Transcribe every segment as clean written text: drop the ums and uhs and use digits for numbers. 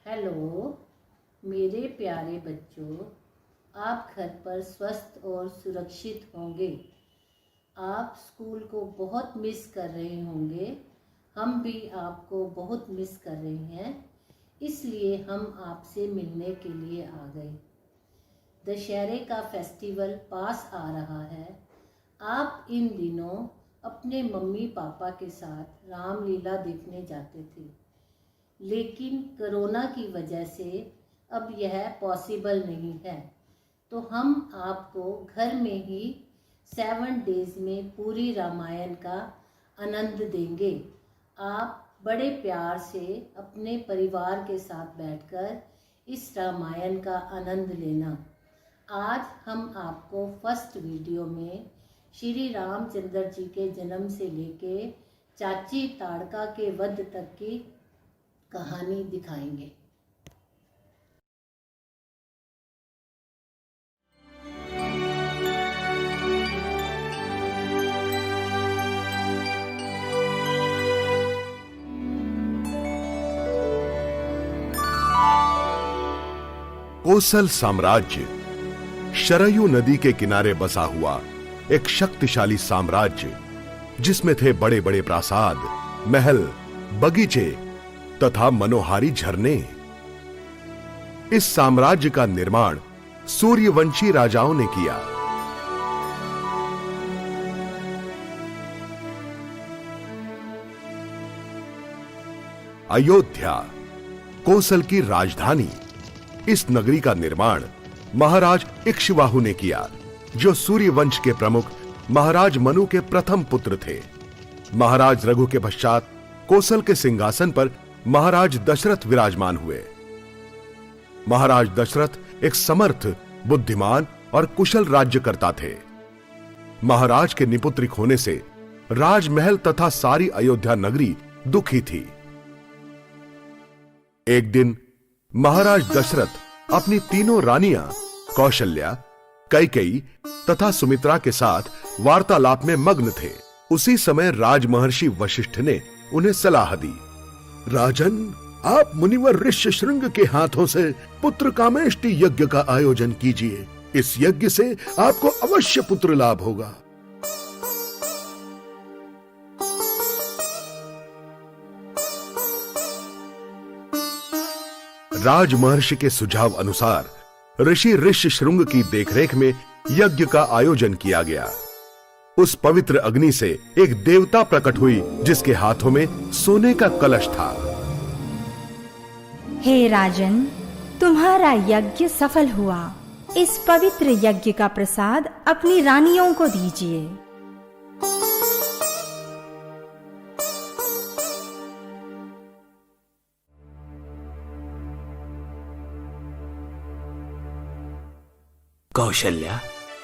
Hello मेरे प्यारे बच्चों, आप घर पर स्वस्थ और सुरक्षित होंगे। आप स्कूल को बहुत मिस कर रहे होंगे। हम भी आपको बहुत मिस कर रहे हैं, इसलिए हम आपसे मिलने के लिए आ गए। दशहरे का फेस्टिवल पास आ रहा है। आप इन दिनों अपने मम्मी पापा के साथ रामलीला देखने जाते थे, लेकिन कोरोना की वजह से अब यह पॉसिबल नहीं है। तो हम आपको घर में ही 7 डेज में पूरी रामायण का आनंद देंगे। आप बड़े प्यार से अपने परिवार के साथ बैठकर इस रामायण का आनंद लेना। आज हम आपको फर्स्ट वीडियो में श्री रामचंद्र जी के जन्म से लेके चाची ताड़का के वध तक की कहानी दिखाएंगे। कोसल साम्राज्य शरयू नदी के किनारे बसा हुआ एक शक्तिशाली साम्राज्य, जिसमें थे बड़े बड़े प्रासाद, महल, बगीचे तथा मनोहारी झरने। इस साम्राज्य का निर्माण सूर्यवंशी राजाओं ने किया। अयोध्या कोसल की राजधानी, इस नगरी का निर्माण महाराज इक्ष्वाकु ने किया, जो सूर्यवंश के प्रमुख महाराज मनु के प्रथम पुत्र थे। महाराज रघु के पश्चात कोसल के सिंहासन पर महाराज दशरथ विराजमान हुए। महाराज दशरथ एक समर्थ, बुद्धिमान और कुशल राज्यकर्ता थे। महाराज के निपुत्रिक होने से राजमहल तथा सारी अयोध्या नगरी दुखी थी। एक दिन महाराज दशरथ अपनी तीनों रानियां कौशल्या, कैकेयी तथा सुमित्रा के साथ वार्तालाप में मग्न थे। उसी समय राजमहर्षि वशिष्ठ ने उन्हें सलाह दी। राजन, आप मुनिवर ऋष्यशृंग के हाथों से पुत्र कामेष्टि यज्ञ का आयोजन कीजिए। इस यज्ञ से आपको अवश्य पुत्र लाभ होगा। राजमहर्षि के सुझाव अनुसार ऋषि ऋष्यशृंग की देखरेख में यज्ञ का आयोजन किया गया। उस पवित्र अग्नि से एक देवता प्रकट हुई, जिसके हाथों में सोने का कलश था। हे राजन, तुम्हारा यज्ञ सफल हुआ। इस पवित्र यज्ञ का प्रसाद अपनी रानियों को दीजिए। कौशल्या,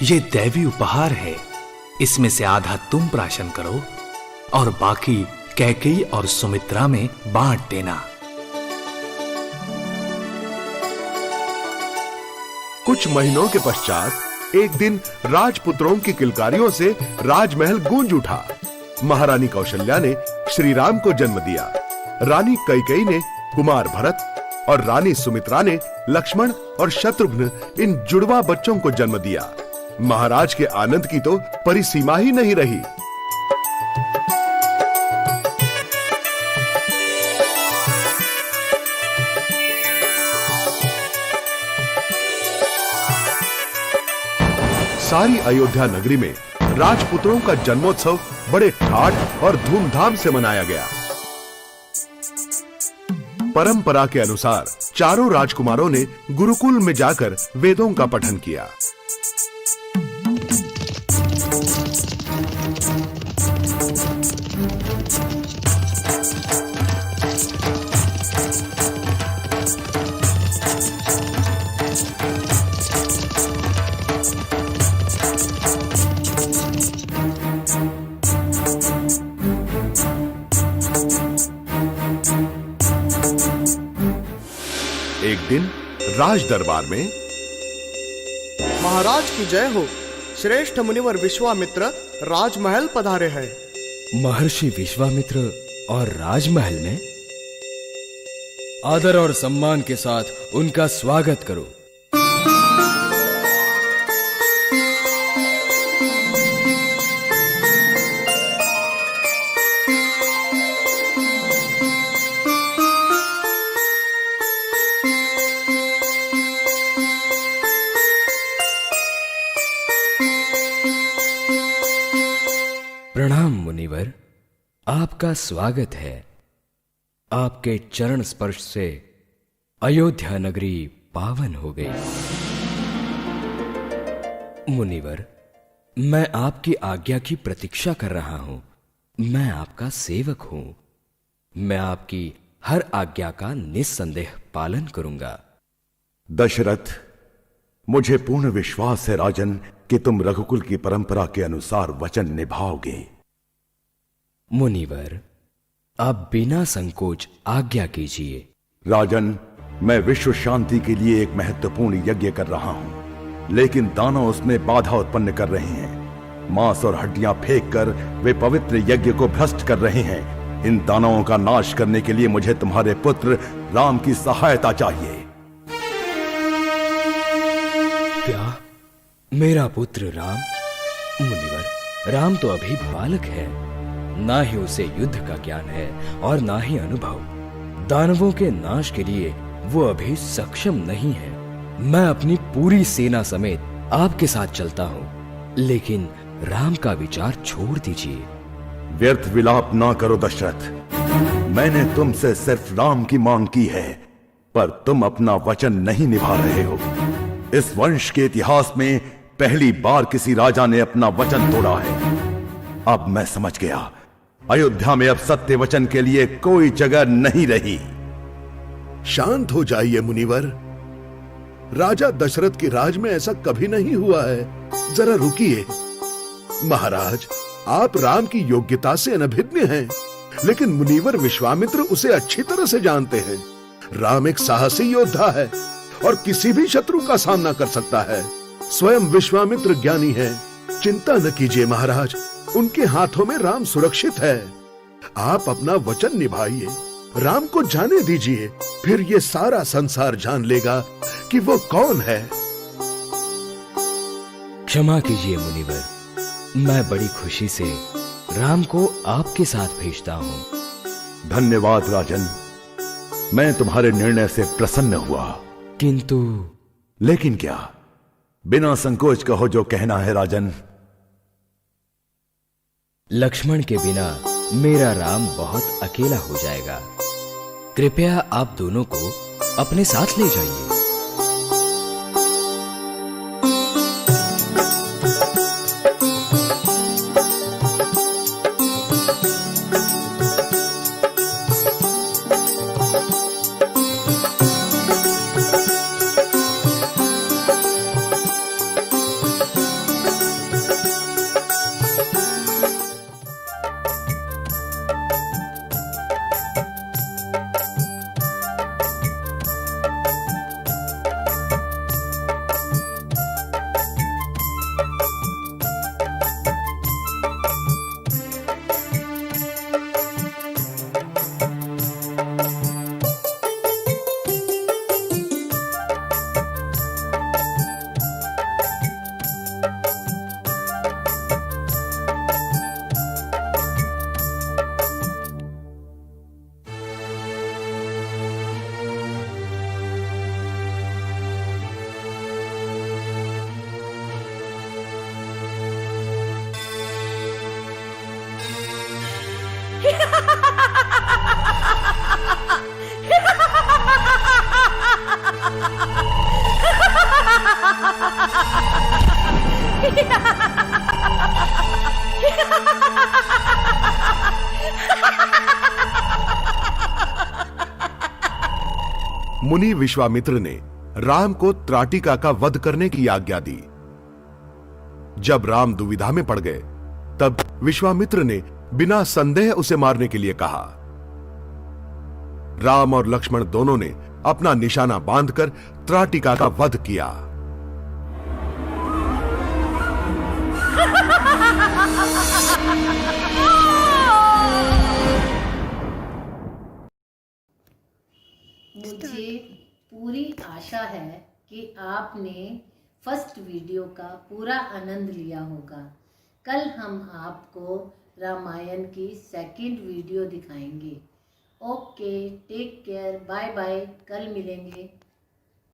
ये दैवी उपहार है। इसमें से आधा तुम प्राशन करो और बाकी कैकेयी और सुमित्रा में बांट देना। कुछ महीनों के पश्चात एक दिन राजपुत्रों की किलकारियों से राजमहल गूंज उठा। महारानी कौशल्या ने श्री राम को जन्म दिया। रानी कैकेयी ने कुमार भरत और रानी सुमित्रा ने लक्ष्मण और शत्रुघ्न, इन जुड़वा बच्चों को जन्म दिया। महाराज के आनंद की तो परिसीमा ही नहीं रही। सारी अयोध्या नगरी में राजपुत्रों का जन्मोत्सव बड़े ठाठ और धूमधाम से मनाया गया। परंपरा के अनुसार चारों राजकुमारों ने गुरुकुल में जाकर वेदों का पठन किया। एक दिन राज दरबार में महाराज की जय हो। श्रेष्ठ मुनिवर विश्वामित्र राजमहल पधारे हैं। महर्षि विश्वामित्र और राजमहल में? आदर और सम्मान के साथ उनका स्वागत करो। प्रणाम मुनिवर, आपका स्वागत है। आपके चरण स्पर्श से अयोध्या नगरी पावन हो गई। मुनिवर, मैं आपकी आज्ञा की प्रतीक्षा कर रहा हूं। मैं आपका सेवक हूं। मैं आपकी हर आज्ञा का निस्संदेह पालन करूंगा। दशरथ, मुझे पूर्ण विश्वास है राजन कि तुम रघुकुल की परंपरा के अनुसार वचन निभाओगे। मुनिवर, आप बिना संकोच आज्ञा कीजिए। राजन, मैं विश्व शांति के लिए एक महत्वपूर्ण यज्ञ कर रहा हूं, लेकिन दानव उसमें बाधा उत्पन्न कर रहे हैं। मांस और हड्डियां फेंक कर वे पवित्र यज्ञ को भ्रष्ट कर रहे हैं। इन दानवों का नाश करने के लिए मुझे तुम्हारे पुत्र राम की सहायता चाहिए। क्या मेरा पुत्र राम? मुनिवर, राम तो अभी बालक है। ना ही उसे युद्ध का ज्ञान है और ना ही अनुभव। दानवों के नाश के लिए वो अभी सक्षम नहीं है। मैं अपनी पूरी सेना समेत आपके साथ चलता हूँ, लेकिन राम का विचार छोड़ दीजिए। व्यर्थ विलाप ना करो दशरथ। मैंने तुमसे सिर्फ राम की मांग की है, पर तुम अपना वचन नहीं निभा रहे हो। इस वंश के इतिहास में पहली बार किसी राजा ने अपना वचन तोड़ा है। अब मैं समझ गया, अयोध्या में अब सत्य वचन के लिए कोई जगह नहीं रही। शांत हो जाइए मुनिवर। राजा दशरथ के राज में ऐसा कभी नहीं हुआ है। जरा रुकिए। महाराज, आप राम की योग्यता से अनभिज्ञ हैं, लेकिन मुनिवर विश्वामित्र उसे अच्छी तरह से जानते हैं। राम एक साहसी योद्धा है और किसी भी शत्रु का सामना कर सकता है। स्वयं विश्वामित्र ज्ञानी है। चिंता न कीजिए महाराज, उनके हाथों में राम सुरक्षित है। आप अपना वचन निभाइए, राम को जाने दीजिए, फिर ये सारा संसार जान लेगा कि वो कौन है। क्षमा कीजिए मुनिवर, मैं बड़ी खुशी से राम को आपके साथ भेजता हूँ। धन्यवाद राजन, मैं तुम्हारे निर्णय से प्रसन्न हुआ। किंतु लेकिन क्या? बिना संकोच कहो जो कहना है राजन। लक्ष्मण के बिना मेरा राम बहुत अकेला हो जाएगा। कृपया आप दोनों को अपने साथ ले जाइए। मुनि विश्वामित्र ने राम को त्राटिका का वध करने की आज्ञा दी। जब राम दुविधा में पड़ गए, तब विश्वामित्र ने बिना संदेह उसे मारने के लिए कहा। राम और लक्ष्मण दोनों ने अपना निशाना बांधकर त्राटिका का वध किया। मुझे पूरी आशा है कि आपने फर्स्ट वीडियो का पूरा आनंद लिया होगा। कल हम आपको रामायण की सेकंड वीडियो दिखाएंगे। Okay, take care, bye bye, कल मिलेंगे।